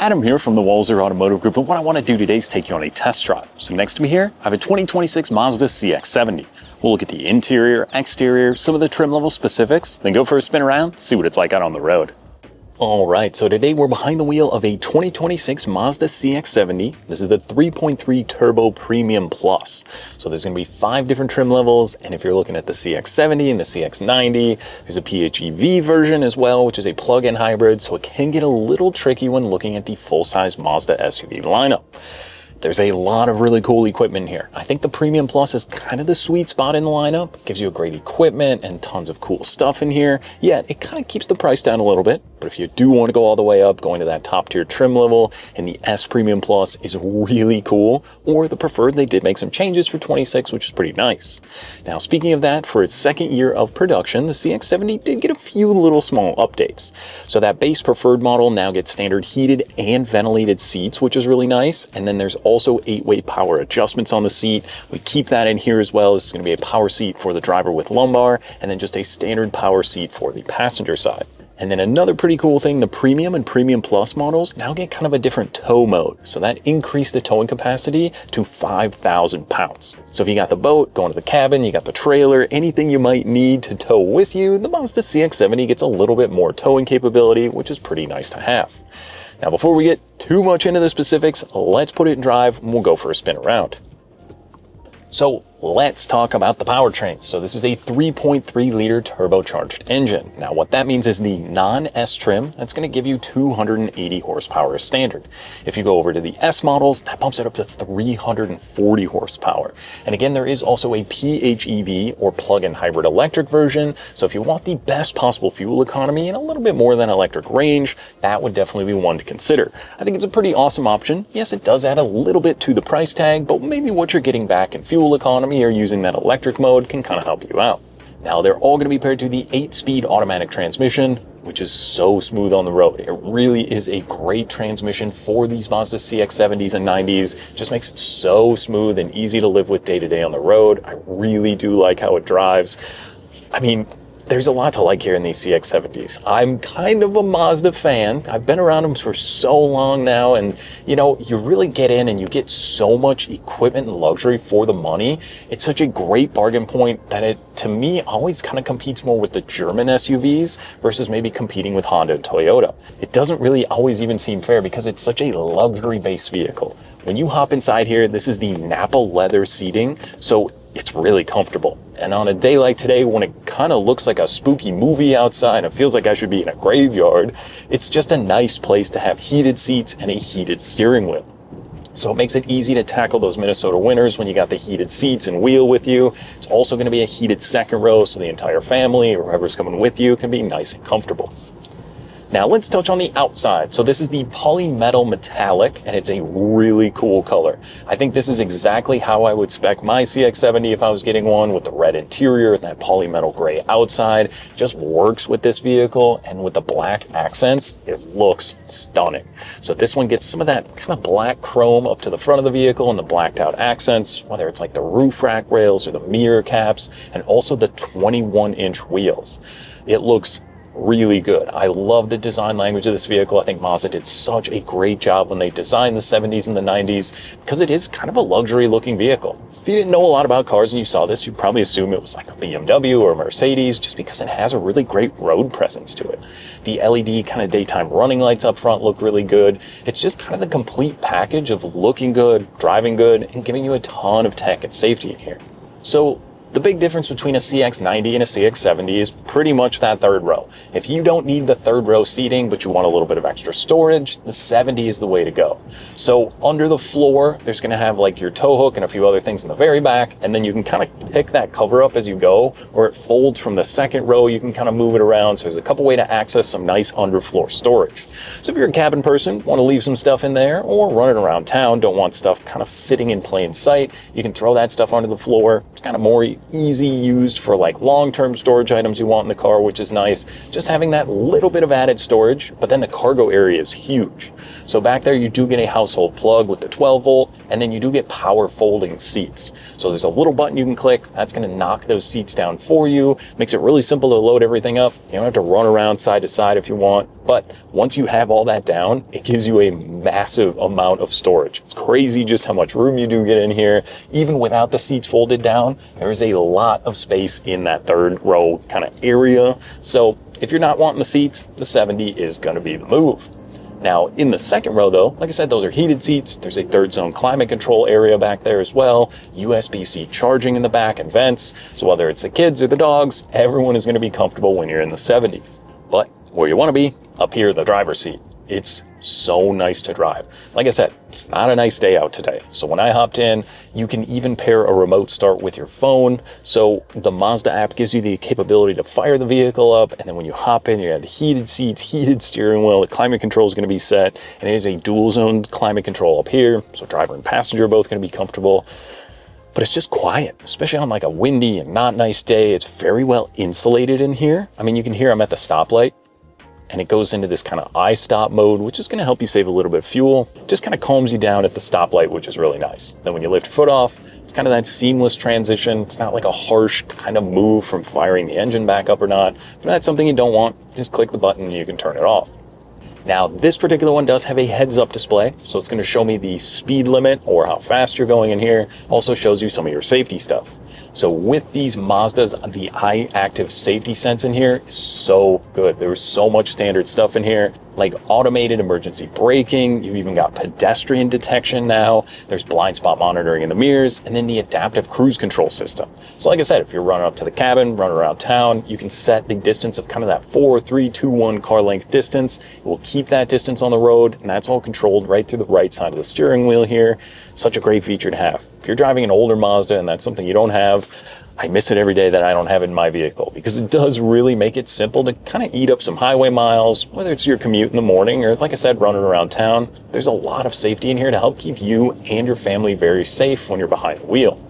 Adam here from the Walzer Automotive Group, and what I want to do today is take you on a test drive. So next to me here, I have a 2026 Mazda CX-70. We'll look at the interior, exterior, some of the trim level specifics, then go for a spin around, see what it's like out on the road. Alright, so today we're behind the wheel of a 2026 Mazda CX-70. This is the 3.3 Turbo Premium Plus. So there's going to be 5 different trim levels, and if you're looking at the CX-70 and the CX-90, there's a PHEV version as well, which is a plug-in hybrid, so it can get a little tricky when looking at the full-size Mazda SUV lineup. There's a lot of really cool equipment here. I think the Premium Plus is kind of the sweet spot in the lineup. It gives you a great equipment and tons of cool stuff in here, yet it kind of keeps the price down a little bit. But if you do want to go all the way up, going to that top tier trim level, and the S Premium Plus is really cool, or the Preferred, they did make some changes for 26, which is pretty nice. Now, speaking of that, for its second year of production, the CX-70 did get a few little small updates. So that base Preferred model now gets standard heated and ventilated seats, which is really nice. And then there's also 8-way power adjustments on the seat. We keep that in here as well. This is going to be a power seat for the driver with lumbar, and then just a standard power seat for the passenger side. And then another pretty cool thing, the Premium and Premium Plus models now get kind of a different tow mode. So that increased the towing capacity to 5,000 pounds. So if you got the boat, going to the cabin, you got the trailer, anything you might need to tow with you, the Mazda CX-70 gets a little bit more towing capability, which is pretty nice to have. Now, before we get too much into the specifics, let's put it in drive and we'll go for a spin around. So let's talk about the powertrain. So this is a 3.3 liter turbocharged engine. Now what that means is the non-S trim, that's going to give you 280 horsepower as standard. If you go over to the S models, that bumps it up to 340 horsepower. And again, there is also a PHEV or plug-in hybrid electric version. So if you want the best possible fuel economy and a little bit more than electric range, that would definitely be one to consider. I think it's a pretty awesome option. Yes, it does add a little bit to the price tag, but maybe what you're getting back in fuel economy or using that electric mode can kind of help you out. Now they're all going to be paired to the 8-speed automatic transmission, which is so smooth on the road. It really is a great transmission for these Mazda CX-70s and 90s. Just makes it so smooth and easy to live with day to day on the road. I really do like how it drives. I mean, there's a lot to like here in these CX-70s. I'm kind of a Mazda fan. I've been around them for so long now, and you know, you really get in and you get so much equipment and luxury for the money. It's such a great bargain point that it, to me, always kind of competes more with the German SUVs versus maybe competing with Honda and Toyota. It doesn't really always even seem fair because it's such a luxury-based vehicle. When you hop inside here, this is the Nappa leather seating, so it's really comfortable. And on a day like today, when it kind of looks like a spooky movie outside, it feels like I should be in a graveyard, it's just a nice place to have heated seats and a heated steering wheel. So it makes it easy to tackle those Minnesota winters when you got the heated seats and wheel with you. It's also going to be a heated second row, so the entire family or whoever's coming with you can be nice and comfortable. Now let's touch on the outside. So this is the polymetal metallic, and it's a really cool color. I think this is exactly how I would spec my CX-70 if I was getting one, with the red interior and that polymetal gray outside. Just works with this vehicle, and with the black accents, it looks stunning. So this one gets some of that kind of black chrome up to the front of the vehicle and the blacked out accents, whether it's like the roof rack rails or the mirror caps, and also the 21-inch wheels. It looks really good. I love the design language of this vehicle. I think Mazda did such a great job when they designed the 70s and the 90s, because it is kind of a luxury looking vehicle. If you didn't know a lot about cars and you saw this, you'd probably assume it was like a BMW or a Mercedes, just because it has a really great road presence to it. The LED kind of daytime running lights up front look really good. It's just kind of the complete package of looking good, driving good, and giving you a ton of tech and safety in here. So the big difference between a CX-90 and a CX-70 is pretty much that third row. If you don't need the third row seating, but you want a little bit of extra storage, the 70 is the way to go. So under the floor, there's going to have like your tow hook and a few other things in the very back, and then you can kind of pick that cover up as you go, or it folds from the second row. You can kind of move it around. So there's a couple ways to access some nice underfloor storage. So if you're a cabin person, want to leave some stuff in there, or running around town, don't want stuff kind of sitting in plain sight, you can throw that stuff onto the floor. It's kind of more easy used for like long-term storage items you want in the car, which is nice. Just having that little bit of added storage, but then the cargo area is huge. So back there you do get a household plug with the 12 volt, and then you do get power folding seats. So there's a little button you can click, that's going to knock those seats down for you. Makes it really simple to load everything up. You don't have to run around side to side if you want. But once you have all that down, it gives you a massive amount of storage. It's crazy just how much room you do get in here. Even without the seats folded down, there is a lot of space in that third row kind of area. So if you're not wanting the seats, the 70 is going to be the move. Now, in the second row though, like I said, those are heated seats. There's a third zone climate control area back there as well. USB-C charging in the back and vents. So whether it's the kids or the dogs, everyone is going to be comfortable when you're in the 70. But where you want to be, up here in the driver's seat. It's so nice to drive. Like I said, it's not a nice day out today. So when I hopped in, you can even pair a remote start with your phone. So the Mazda app gives you the capability to fire the vehicle up. And then when you hop in, you have the heated seats, heated steering wheel, the climate control is going to be set. And it is a dual zone climate control up here. So driver and passenger are both going to be comfortable. But it's just quiet, especially on like a windy and not nice day. It's very well insulated in here. I mean, you can hear I'm at the stoplight. And it goes into this kind of I-stop mode, which is going to help you save a little bit of fuel. Just kind of calms you down at the stoplight, which is really nice. Then when you lift your foot off, it's kind of that seamless transition. It's not like a harsh kind of move from firing the engine back up or not. If that's something you don't want, just click the button and you can turn it off. Now, this particular one does have a heads-up display, so it's going to show me the speed limit or how fast you're going in here. Also shows you some of your safety stuff. So with these Mazdas, the iActive safety sense in here is so good. There's so much standard stuff in here, like automated emergency braking. You've even got pedestrian detection now. There's blind spot monitoring in the mirrors, and then the adaptive cruise control system. So like I said, if you're running up to the cabin, running around town, you can set the distance of kind of that 4, 3, 2, 1 car length distance. It will keep that distance on the road, and that's all controlled right through the right side of the steering wheel here. Such a great feature to have. If you're driving an older Mazda and that's something you don't have, I miss it every day that I don't have it in my vehicle, because it does really make it simple to kind of eat up some highway miles, whether it's your commute in the morning or, like I said, running around town. There's a lot of safety in here to help keep you and your family very safe when you're behind the wheel.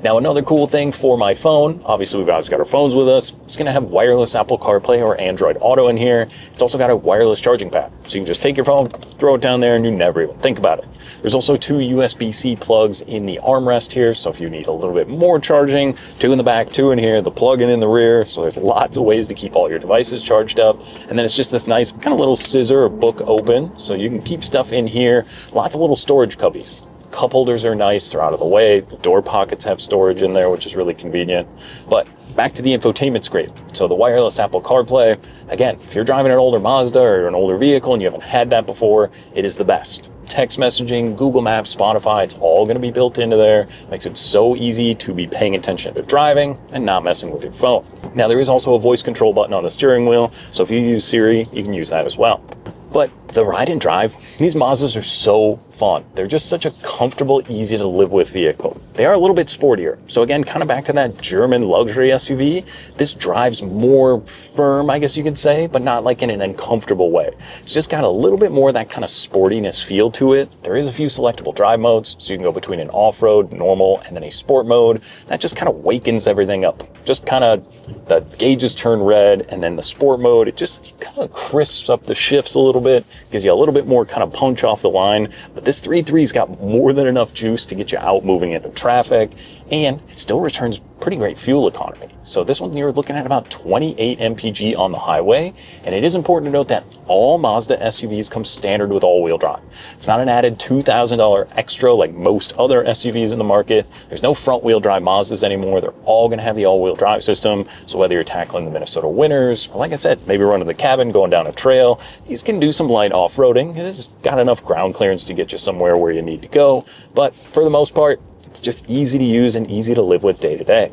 Now, another cool thing for my phone, obviously we've always got our phones with us. It's going to have wireless Apple CarPlay or Android Auto in here. It's also got a wireless charging pad. So you can just take your phone, throw it down there, and you never even think about it. There's also 2 USB-C plugs in the armrest here. So if you need a little bit more charging, 2 in the back, 2 in here, the plug-in in the rear. So there's lots of ways to keep all your devices charged up. And then it's just this nice kind of little scissor or book open. So you can keep stuff in here. Lots of little storage cubbies. Cup holders are nice, they're out of the way. The door pockets have storage in there, which is really convenient. But back to the infotainment screen. So the wireless Apple CarPlay, again, if you're driving an older Mazda or an older vehicle and you haven't had that before, it is the best. Text messaging, Google Maps, Spotify, it's all going to be built into there. Makes it so easy to be paying attention to driving and not messing with your phone. Now, there is also a voice control button on the steering wheel, so if you use Siri, you can use that as well. But the ride and drive, these Mazdas are so fun. They're just such a comfortable, easy to live with vehicle. They are a little bit sportier. So again, kind of back to that German luxury SUV, this drives more firm, I guess you could say, but not like in an uncomfortable way. It's just got a little bit more of that kind of sportiness feel to it. There is a few selectable drive modes, so you can go between an off-road, normal, and then a sport mode. That just kind of wakens everything up. Just kind of, the gauges turn red, and then the sport mode, it just kind of crisps up the shifts a little bit, gives you a little bit more kind of punch off the line. But this 3.3's got more than enough juice to get you out moving into traffic, and it still returns pretty great fuel economy. So this one, you're looking at about 28 mpg on the highway. And it is important to note that all Mazda SUVs come standard with all-wheel drive. It's not an added $2,000 extra like most other SUVs in the market. There's no front-wheel drive Mazdas anymore. They're all going to have the all-wheel drive system. So whether you're tackling the Minnesota winters, or like I said, maybe running the cabin, going down a trail, these can do some light off-roading. It has got enough ground clearance to get you somewhere where you need to go. But for the most part, it's just easy to use and easy to live with day to day.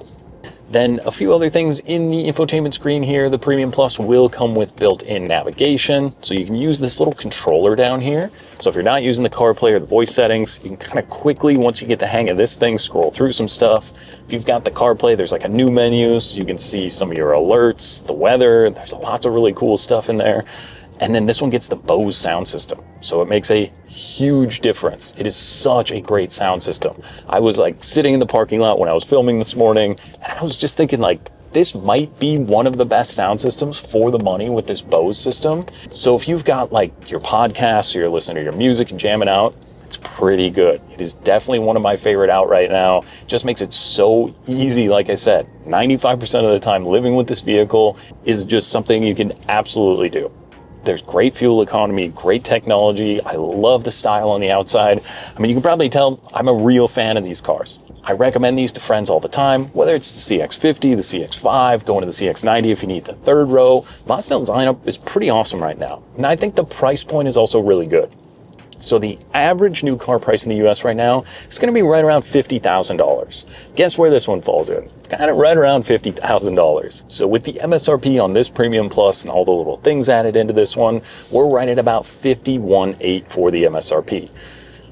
Then a few other things in the infotainment screen here. The Premium Plus will come with built-in navigation. So you can use this little controller down here. So if you're not using the CarPlay or the voice settings, you can kind of quickly, once you get the hang of this thing, scroll through some stuff. If you've got the CarPlay, there's like a new menu, so you can see some of your alerts, the weather. There's lots of really cool stuff in there. And then this one gets the Bose sound system. So it makes a huge difference. It is such a great sound system. I was like sitting in the parking lot when I was filming this morning, and I was just thinking like, this might be one of the best sound systems for the money with this Bose system. So if you've got like your podcasts or you're listening to your music and jamming out, it's pretty good. It is definitely one of my favorite out right now. It just makes it so easy. Like I said, 95% of the time living with this vehicle is just something you can absolutely do. There's great fuel economy, great technology. I love the style on the outside. I mean, you can probably tell I'm a real fan of these cars. I recommend these to friends all the time, whether it's the CX-50, the CX-5, going to the CX-90 if you need the third row. Mazda's lineup is pretty awesome right now. And I think the price point is also really good. So the average new car price in the US right now is going to be right around $50,000. Guess where this one falls in? Kind of right around $50,000. So with the MSRP on this Premium Plus and all the little things added into this one, we're right at about $51,800 for the MSRP.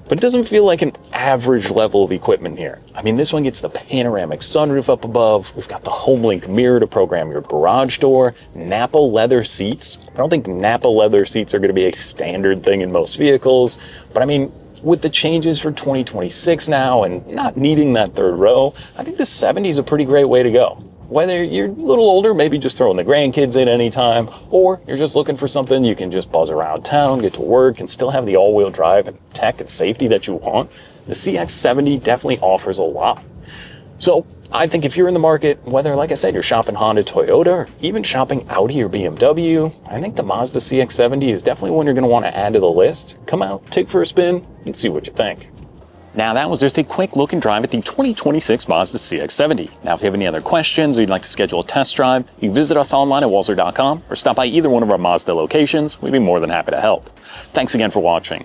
But it doesn't feel like an average level of equipment here. I mean, this one gets the panoramic sunroof up above. We've got the HomeLink mirror to program your garage door, Napa leather seats. I don't think Napa leather seats are going to be a standard thing in most vehicles, but I mean, with the changes for 2026 now and not needing that third row, I think the 70 is a pretty great way to go. Whether you're a little older, maybe just throwing the grandkids in anytime, or you're just looking for something you can just buzz around town, get to work, and still have the all-wheel drive and tech and safety that you want, the CX-70 definitely offers a lot. So I think if you're in the market, whether, like I said, you're shopping Honda, Toyota, or even shopping Audi or BMW, I think the Mazda CX-70 is definitely one you're going to want to add to the list. Come out, take for a spin, and see what you think. Now that was just a quick look and drive at the 2026 Mazda CX-70. Now if you have any other questions or you'd like to schedule a test drive, you can visit us online at walser.com or stop by either one of our Mazda locations. We'd be more than happy to help. Thanks again for watching.